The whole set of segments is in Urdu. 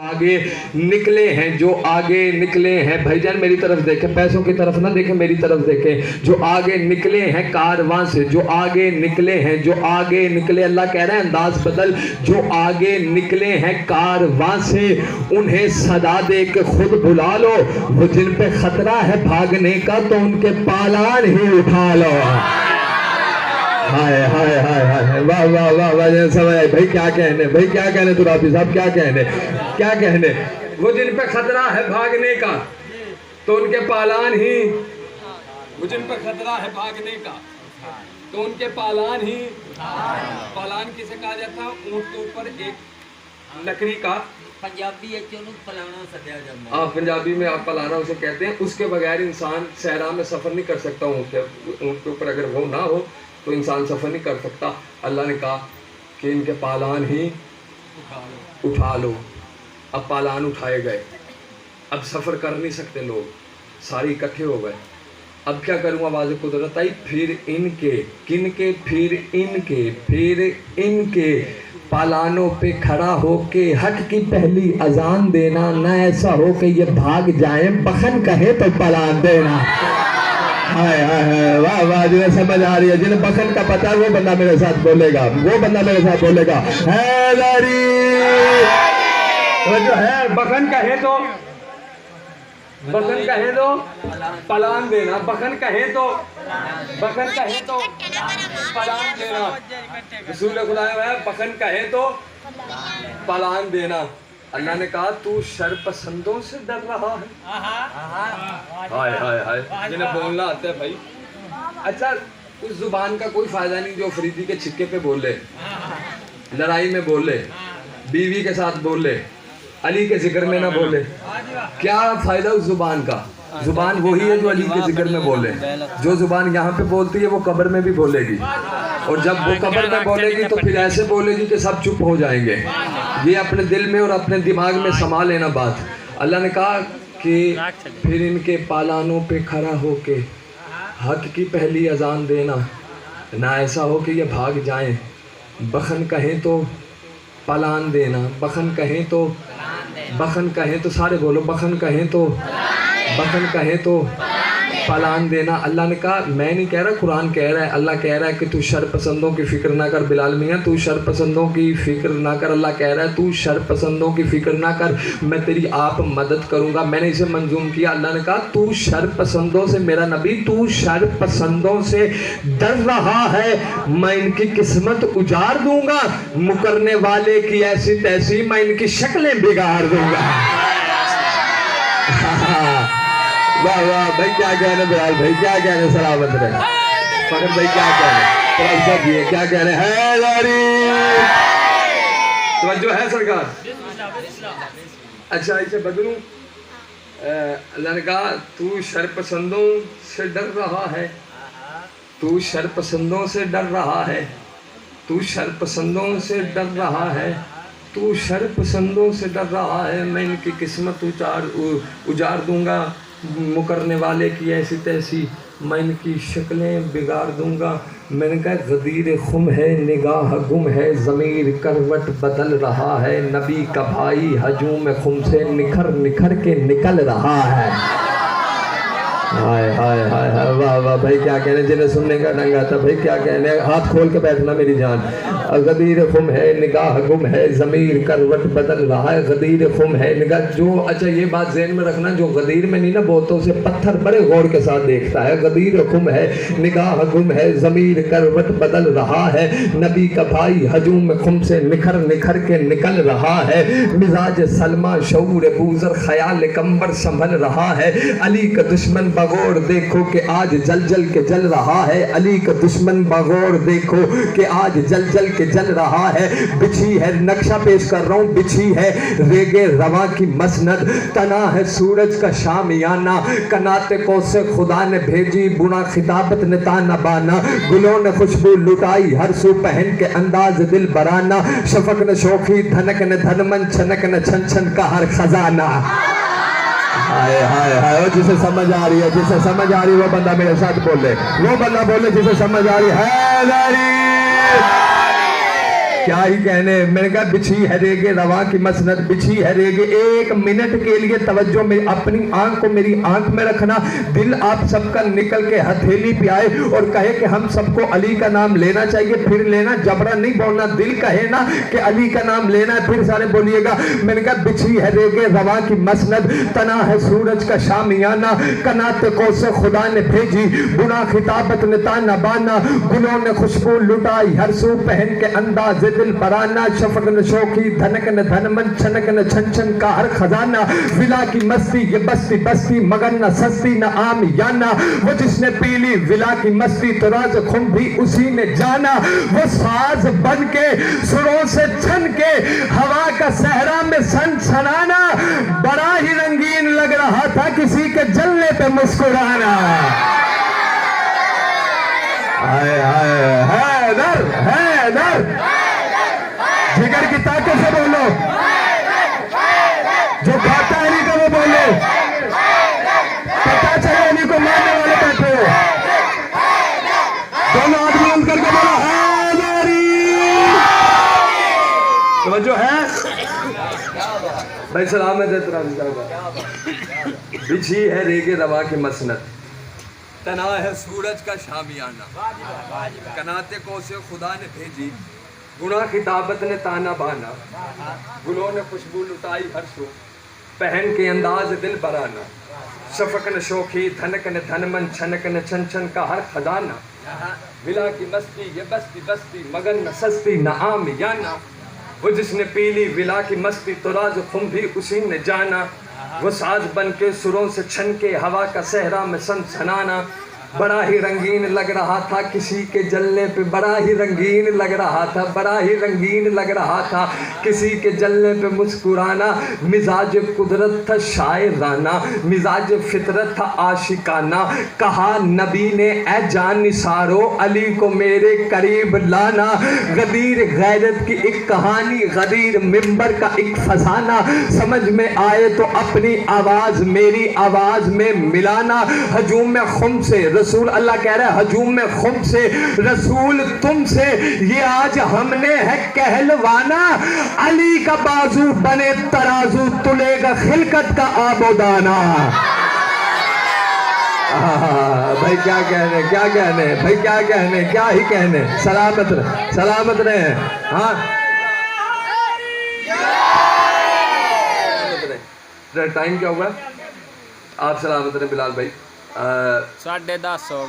آگے نکلے ہیں، جو آگے نکلے ہیں، بھائی جان میری طرف دیکھیں، پیسوں کی طرف نہ دیکھیں، میری طرف دیکھیں، جو آگے نکلے ہیں کارواں سے، جو آگے نکلے ہیں، جو آگے نکلے، اللہ کہہ رہے ہیں انداز بدل، جو آگے نکلے ہیں کارواں سے انہیں صدا دے کے خود بلا لو، وہ جن پہ خطرہ ہے بھاگنے کا تو ان کے پالان ہی اٹھا لو۔ ہائے ہائے ہائے ہائے، واہ واہ واہ واہ، سمجھ بھائی کیا کہنے، بھائی کیا کہنے ترابی صاحب، کیا کہنے، کیا کہنے، وہ جن پہ خطرہ ہے بھاگنے کا تو ان کے پالان ہی، وہ جن پہ خطرہ ہے بھاگنے کا تو ان کے پالان ہی، پالان کسے کہا جاتا ہے؟ اونٹ کے اوپر ایک لکڑی کا، پنجابی ہے کہ انہوں پلانا سدیا جاتا ہے، پنجابی میں آپ پلانا اسے کہتے ہیں، اس کے بغیر انسان صحرا میں سفر نہیں کر سکتا، اونٹ کے اوپر اگر وہ نہ ہو تو انسان سفر نہیں کر سکتا۔ اللہ نے کہا کہ ان کے پالان ہی اٹھا لو۔ اب پالان اٹھائے گئے، اب سفر کر نہیں سکتے لوگ، سارے اکٹھے ہو گئے، اب کیا کروں؟ آواز قدرت آئی، پھر ان کے، کن کے؟ پھر ان کے پالانوں پہ کھڑا ہو کے حق کی پہلی اذان دینا، نہ ایسا ہو کہ یہ بھاگ جائیں، بخن کہے تو پلان دینا۔ ہائے ہائے ہائے، واہ واہ، جنہیں سمجھ آ رہی ہے، جنہیں بخن کا پتہ وہ بندہ میرے ساتھ بولے گا، وہ بندہ میرے ساتھ بولے گا، حیدری، جو ہے بخن کہے تو، بخن کہے تو پلان دینا، بخن کہے تو، بخن کہے تو پلان دینا، رسول خدا ہے، بخن کہے تو پلان دینا۔ اللہ نے کہا تو شر پسندوں سے ڈر رہا ہے، ہائے ہائے ہائے، جنہیں بولنا آتا ہے بھائی۔ اچھا اس زبان کا کوئی فائدہ نہیں جو فریدی کے چھکے پہ بول لے، لڑائی میں بول لے، بیوی کے ساتھ بول لے، علی کے ذکر میں نہ بولے، کیا فائدہ اس زبان کا؟ زبان وہی ہے جو علی کے ذکر میں بولے، جو زبان یہاں پہ بولتی ہے وہ قبر میں بھی بولے گی، اور جب وہ قبر میں بولے گی تو پھر ایسے بولے گی کہ سب چپ ہو جائیں گے۔ یہ اپنے دل میں اور اپنے دماغ میں سما لینا بات۔ اللہ نے کہا کہ پھر ان کے پالانوں پہ کھڑا ہو کے حق کی پہلی اذان دینا، نہ ایسا ہو کہ یہ بھاگ جائیں، بخن کہیں تو پلان دینا، بخن کہیں تو، بخن کہیں تو، سارے بولو، بخن کہیں تو، بخن کہیں تو پلان دینا۔ اللہ نے کہا، میں نہیں کہہ رہا، قرآن کہہ رہا ہے، اللہ کہہ رہا ہے کہ تو شر پسندوں کی فکر نہ کر بلال میاں، تو شر پسندوں کی فکر نہ کر۔ اللہ کہہ رہا ہے تو شر پسندوں کی فکر نہ کر، میں تیری آپ مدد کروں گا۔ میں نے اسے منظوم کیا، اللہ نے کہا تو شر پسندوں سے، میرا نبی تو شر پسندوں سے ڈر رہا ہے، میں ان کی قسمت اجاڑ دوں گا، مکرنے والے کی ایسی تیسی میں ان کی شکلیں بگاڑ دوں گا۔ واہ واہ بھائی، کیا کہنے بلال بھائی، کیا کہنے سلامت رہے، فخر بھائی کیا کہنے، توجہ دیئے، کیا کہنے، حیدری، توجہ ہے سرکار۔ اچھا اسے بدلوں، اللہ نے کہا تو شر پسندوں سے ڈر رہا ہے، تو شر پسندوں سے ڈر رہا ہے، تو شر پسندوں سے ڈر رہا ہے، تو شر پسندوں سے ڈر رہا ہے، میں ان کی قسمت اجاڑ دوں گا، مکرنے والے کی ایسی تیسی میں ان کی شکلیں بگاڑ دوں گا۔ میں نے کہا غدیر خم ہے، نگاہ گم ہے، ضمیر کروٹ بدل رہا ہے، نبی کا بھائی ہجوم خم سے نکھر نکھر کے نکل رہا ہے۔ ہائے ہائے ہائے ہائے، واہ واہ بھائی، کیا کہنے، جنہیں سننے کا ڈنگ آتا بھائی کیا کہنے، ہاتھ کھول کے بیٹھنا میری جان۔ غدیر خم ہے، نگاہ گم ہے، ضمیر کروٹ بدل رہا ہے، غدیر خم ہے نگاہ، جو اچھا یہ بات ذہن میں رکھنا، جو غدیر میں نہیں نا بوتوں سے پتھر بڑے غور کے ساتھ دیکھتا ہے، غدیر خم ہے، نگاہ گم ہے، ضمیر کروٹ بدل رہا ہے، نبی کا بھائی ہجوم خم سے نکھر نکھر کے نکل رہا ہے، مزاج سلمہ شعور بوزر خیال کمبر سنبھل رہا ہے، علی کا دشمن بغور دیکھو کہ آج جل جل کے جل رہا ہے، علی کا دشمن بغور دیکھو کہ آج جل جل کے جل رہا ہے، بچھی ہے، نقشہ پیش کر رہا ہوں، بچھی ہے ریگے رواں کی مسند، تنا ہے سورج کا شامیانہ، کنات کو سے خدا نے بھیجی، بنا خطابت نے تانا بانا، گلوں نے خوشبو لٹائی ہر سو پہن کے انداز دل برانا، شفق نے شوخی دھنک نے دھنمن، چھنک نے چھن چھن کا ہر خزانہ۔ ہائے ہائے ہائے، جسے سمجھ آ رہی ہے، جسے سمجھ آ رہی ہے وہ بندہ میرے ساتھ بولے، وہ بندہ بولے جسے سمجھ آ رہی ہے، حیدری، کیا ہی کہنے. میں نے کہا بچھی ہے ریگ رواں کی مسند, بچھی ہے ریگ. ایک منٹ کے لیے توجہ میں اپنی آنکھ کو میری آنکھ میں رکھنا. دل آپ سب کا نکل کے ہتھیلی پہ آئے اور کہے کہ ہم سب کو علی کا نام لینا چاہیے, پھر لینا, جبرا نہیں بولنا. دل کہے نا کہ علی کا نام لینا ہے, پھر سارے بولیے گا. میں نے کہا بچھی ہے ریگ رواں کی مسند, تنا ہے سورج کا شامیانہ, کنات کو سے خدا نے بھیجی, بنا خطابت نے تانا بانا, گلوں نے خوشبو لٹائی ہر سو, پہن کے انداز دل برانا, شفق نے شوخی دھنک نے دھن من, چھنک نے چھن چھن کا ہر خزانہ, ولا کی مستی یہ بستی بستی مگر نہ سستی نہ عام یانا, وہ جس نے پی لی ولا کی مستی تو راز خم بھی اسی نے جانا, وہ ساز بن کے سروں سے چھن کے ہوا کا صحرا میں سن سنانا, بڑا ہی رنگین لگ رہا تھا کسی کے جلنے پہ مسکرانا. حیدر حیدر, جگر کی طاقت سے بولو, جو کھاتا علی کا وہ بولو, پتا چلے علی کو مارنے والے بیٹھے ہو. دونوں ہاتھ بلند کر کے بولو حیدری. توجہ ہے بھائی, سلامت ہے ترام. بچھی ہے ریگ رواں کی مسند, تنا ہے سورج کا شامیانہ, کناتے کو سے خدا نے بھیجی, گناہ خطابت نے تانا بانا, گلوں نے خوشبو لٹائی ہر سو, پہن کے انداز دل برانا, شفق نے شوخی دھنک نے دھن من, چھنک نے چھن چھن کا ہر خزانہ, ولا کی مستی یہ بستی بستی مگر نہ سستی نہ عام یانا, وہ جس نے پی لی ولا کی مستی تو راز خم بھی اسی نے جانا, وہ ساز بن کے سروں سے چھن کے ہوا کا صحرا میں سن سنانا, بڑا ہی رنگین لگ رہا تھا کسی کے جلنے پہ, بڑا ہی رنگین لگ رہا تھا, بڑا ہی رنگین لگ رہا تھا کسی کے جلنے پہ مسکرانا, مزاج قدرت تھا شاعرانہ, مزاج فطرت تھا عاشقانہ, کہا نبی نے اے جان نثارو علی کو میرے قریب لانا, غدیر غیرت کی ایک کہانی, غدیر منبر کا ایک فسانہ, سمجھ میں آئے تو اپنی آواز میری آواز میں ملانا, ہجوم میں خم سے رسول, اللہ کہہ رہا ہے ہجوم میں خم سے رسول تم سے یہ آج ہم نے ہے کہلوانا, علی کا بازو بنے ترازو تلے گا خلقت کا آب و دانا. بھائی کیا کہنے, کیا کہنے بھائی, کیا کہنے, کیا ہی کہنے. سلامت رہے, سلامت رہے. ہاں ٹائم کیا ہوا, آپ سلامت رہے بلال بھائی. 10:30 ہو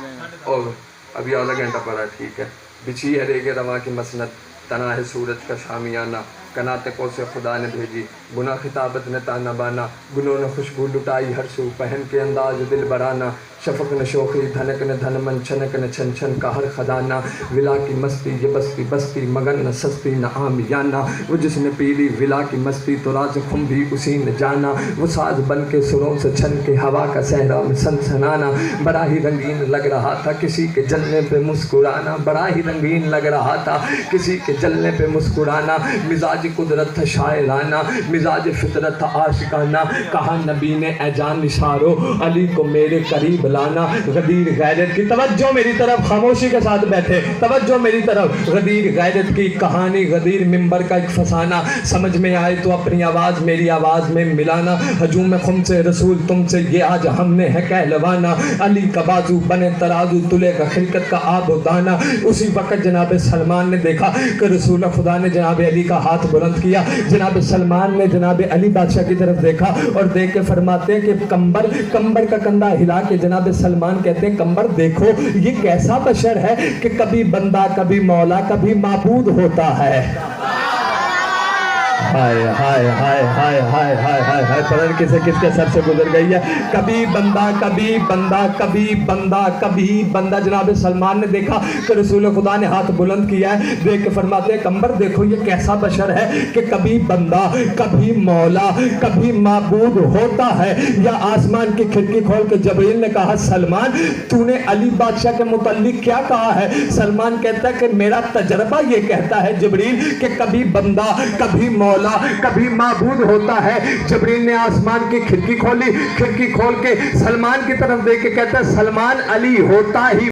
گئے, ابھی آدھا گھنٹہ پڑا, ٹھیک ہے. بچھی ہے ریگ رواں کی مسند, تنا ہے سورج کا شامیانہ, کناتے کو سے خدا نے بھیجی, گناہ خطابت نے تانا بانا, گلوں نے خوشبو لٹائی ہر سو, پہن کے انداز دل برانا, شفق نے شوخی دھنک نے دھن من, چھنک نے چھن چھن کا ہر خزانہ, ولا کی مستی یہ بستی بستی مگر نہ سستی نہ عام یانا, وہ جس نے پی لی ولا کی مستی تو راز خم بھی اسی نے جانا, وہ ساز بن کے سروں سے چھن کے ہوا کا صحرا میں سن سنانا, بڑا ہی رنگین لگ رہا تھا کسی کے جلنے پہ مسکرانا, بڑا ہی رنگین لگ رہا تھا کسی کے جلنے پہ مسکرانا, مزاج قدرت تھا شاعرانہ, مزاج فطرت تھا عاشقانہ, کہا نبی نے اے جان نثارو علی کو میرے قریب لانا, غدیر غیرت کی, توجہ میری طرف, خاموشی کے ساتھ بیٹھے, توجہ میری طرف, غدیر غیرت کی کہانی, غدیر منبر کا ایک فسانہ, سمجھ میں آئے تو اپنی آواز میری آواز میں ملانا, ہجوم میں خم سے رسول تم سے یہ آج ہم نے ہے کہلوانا, علی کا بازو بنے ترازو تلے کا خلقت کا آب و دانا. اسی وقت جناب سلمان نے دیکھا کہ رسول خدا نے جناب علی کا ہاتھ بلند کیا, جناب سلمان نے جناب علی بادشاہ کی طرف دیکھا اور دیکھ کے فرماتے ہیں کہ کمبر کا کندھا ہلا کے جناب سلمان کہتے ہیں کمبر دیکھو یہ کیسا بشر ہے کہ کبھی بندہ کبھی مولا کبھی معبود ہوتا ہے. ہائے ہائے ہائے ہائے ہائے ہائے ہائے ہائے, پتہ کسے کس کے سر سے گزر گئی ہے. کبھی بندہ کبھی بندہ کبھی بندہ کبھی بندہ. جناب سلمان نے دیکھا کہ رسول خدا نے ہاتھ بلند کیا ہے, دیکھ کے فرماتے ہیں کمبر دیکھو یہ کیسا بشر ہے کہ کبھی بندہ کبھی مولا کبھی معبود ہوتا ہے. یا آسمان کی کھڑکی کھول کے جبریل نے کہا سلمان تو نے علی بادشاہ کے متعلق کیا کہا ہے؟ سلمان کہتا ہے کہ میرا تجربہ یہ کہتا ہے جبریل کہ کبھی بندہ کبھی مولا کبھی معبود ہوتا ہے. جبریل نے آسمان کی کھڑکی کھولی, کھڑکی کھول کے سلمان کی طرف دیکھ کے کہتا ہے سلمان علی ہوتا ہی